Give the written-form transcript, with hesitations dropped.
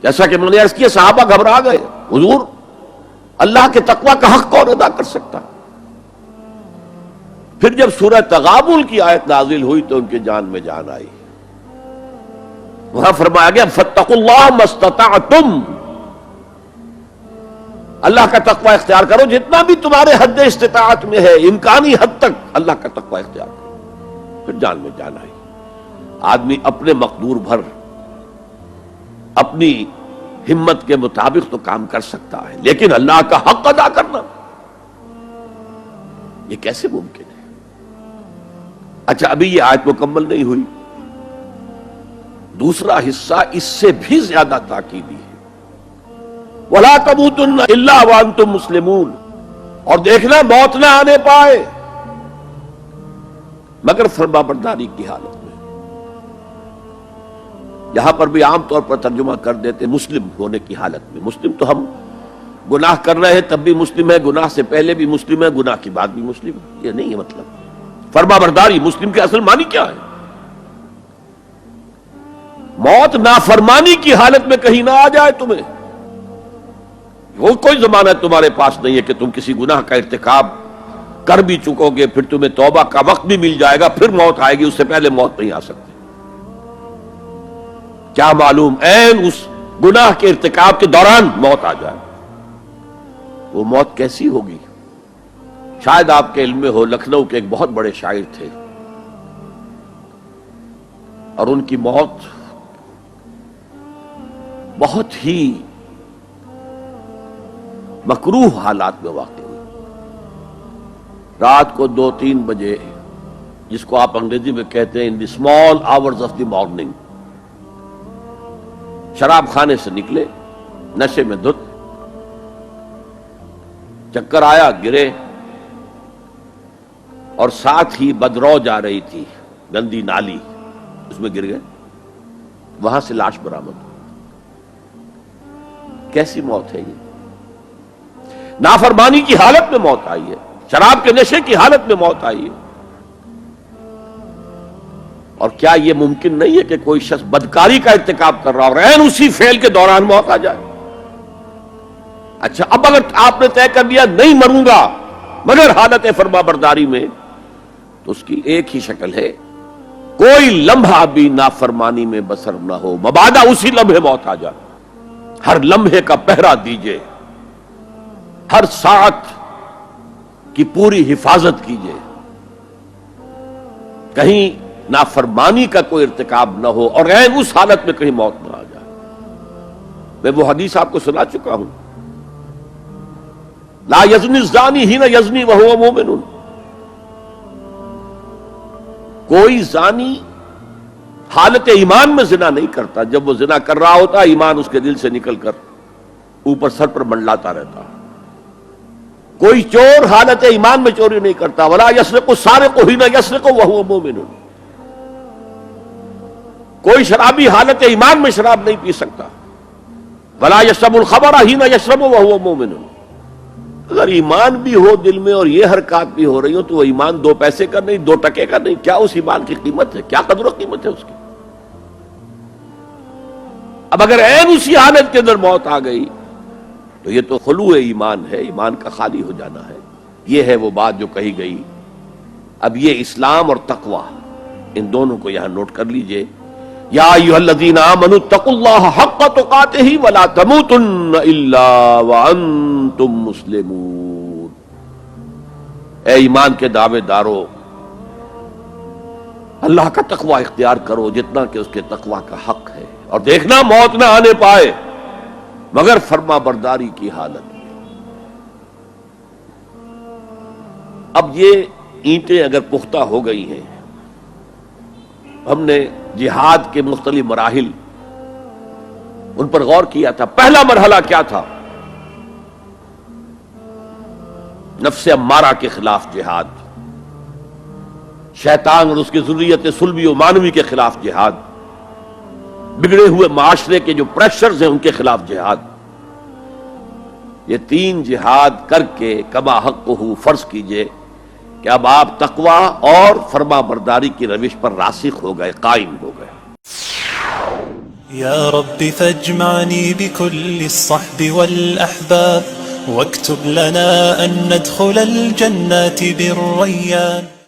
جیسا کہ میں نے عرض کیا صحابہ گھبرا گئے، حضور اللہ کے تقوی کا حق کون ادا کر سکتا؟ پھر جب سورہ تغابن کی آیت نازل ہوئی تو ان کی جان میں جان آئی. وہاں فرمایا گیا فاتقوا اللہ ما استطعتم، اللہ کا تقوی اختیار کرو جتنا بھی تمہارے حد استطاعت میں ہے، امکانی حد تک اللہ کا تقوی اختیار کرو. پھر جان میں جان آئی. آدمی اپنے مقدور بھر اپنی ہمت کے مطابق تو کام کر سکتا ہے، لیکن اللہ کا حق ادا کرنا یہ کیسے ممکن ہے؟ اچھا ابھی یہ آیت مکمل نہیں ہوئی، دوسرا حصہ اس سے بھی زیادہ تاکیدی ہے. وَلَا تَمُوتُنَّ إِلَّا وَأَنْتُمْ مُسْلِمُونَ، اور دیکھنا موت نہ آنے پائے مگر فرمانبرداری کی حالت میں. یہاں پر بھی عام طور پر ترجمہ کر دیتے مسلم ہونے کی حالت میں. مسلم تو ہم گناہ کر رہے ہیں تب بھی مسلم ہے، گناہ سے پہلے بھی مسلم ہے، گناہ کے بعد بھی مسلم ہے، یہ نہیں ہے مطلب. فرمانبرداری مسلم کے اصل معنی کیا ہے؟ موت نافرمانی کی حالت میں کہیں نہ آ جائے تمہیں. وہ کوئی ضمانت تمہارے پاس نہیں ہے کہ تم کسی گناہ کا ارتکاب کر بھی چکو گے پھر تمہیں توبہ کا وقت بھی مل جائے گا پھر موت آئے گی، اس سے پہلے موت نہیں آ سکتی. کیا معلوم عین اس گناہ کے ارتکاب کے دوران موت آ جائے. وہ موت کیسی ہوگی؟ شاید آپ کے علم میں ہو، لکھنؤ کے ایک بہت بڑے شاعر تھے اور ان کی موت بہت ہی مکروہ حالات میں واقع ہوئی. رات کو 2-3 بجے، جس کو آپ انگریزی میں کہتے ہیں in the small hours of the morning, شراب خانے سے نکلے نشے میں دھت، چکر آیا، گرے اور ساتھ ہی بدرو جا رہی تھی گندی نالی، اس میں گر گئے، وہاں سے لاش برآمد ہوئی. کیسی موت ہے یہ؟ نافرمانی کی حالت میں موت آئی ہے، شراب کے نشے کی حالت میں موت آئی ہے. اور کیا یہ ممکن نہیں ہے کہ کوئی شخص بدکاری کا ارتکاب کر رہا اور عین اسی فعل کے دوران موت آ جائے؟ اچھا اب اگر آپ نے طے کر لیا نہیں مروں گا مگر حالت فرمانبرداری میں، تو اس کی ایک ہی شکل ہے کوئی لمحہ بھی نافرمانی میں بسر نہ ہو، مبادا اسی لمحے موت آ جائے. ہر لمحے کا پہرا دیجئے، ہر ساعت کی پوری حفاظت کیجئے، کہیں نافرمانی کا کوئی ارتکاب نہ ہو اور عین اس حالت میں کہیں موت نہ آ جائے. میں وہ حدیث آپ کو سنا چکا ہوں، لا یزنی الزانی حین یزنی وہو مومن. کوئی زانی حالت ایمان میں زنا نہیں کرتا، جب وہ زنا کر رہا ہوتا ایمان اس کے دل سے نکل کر اوپر سر پر منڈلاتا رہتا. کوئی چور حالت ایمان میں چوری نہیں کرتا. ولا یسرق السارق حین یسرق وہو مومن. کوئی شرابی حالت ایمان میں شراب نہیں پی سکتا. ولا یشرب الخمر حین یشرب وہو مومن. اگر ایمان بھی ہو دل میں اور یہ حرکات بھی ہو رہی ہو تو وہ ایمان 2 پیسے کا نہیں، 2 ٹکے کا نہیں. کیا اس ایمان کی قیمت ہے؟ کیا قدر و قیمت ہے اس کی؟ اب اگر عین اسی حالت کے اندر موت آ گئی تو یہ تو خلوع ایمان ہے، ایمان کا خالی ہو جانا ہے. یہ ہے وہ بات جو کہی گئی. اب یہ اسلام اور تقوی، ان دونوں کو یہاں نوٹ کر لیجئے. یا ایھا الذین آمنوا اتقوا اللہ حق تقاتہ ولا تموتن الا وانتم مسلمون. اے ایمان کے دعوے دارو، اللہ کا تقوی اختیار کرو جتنا کہ اس کے تقوی کا حق ہے، اور دیکھنا موت نہ آنے پائے مگر فرما برداری کی حالت میں. اب یہ اینٹیں اگر پختہ ہو گئی ہیں، ہم نے جہاد کے مختلف مراحل ان پر غور کیا تھا. پہلا مرحلہ کیا تھا؟ نفس امارہ کے خلاف جہاد، شیطان اور اس کی ذریت صلبی و مانوی کے خلاف جہاد، بگڑے ہوئے معاشرے کے جو پریشرز ہیں ان کے خلاف جہاد. یہ 3 جہاد کر کے کما حقہ فرض کیجئے کہ اب آپ تقوی اور فرما برداری کی روش پر راسخ ہو گئے، قائم ہو گئے. يا رب فاجمعني بكل الصحب والأحباب واكتب لنا أن ندخل الجنات بالريان.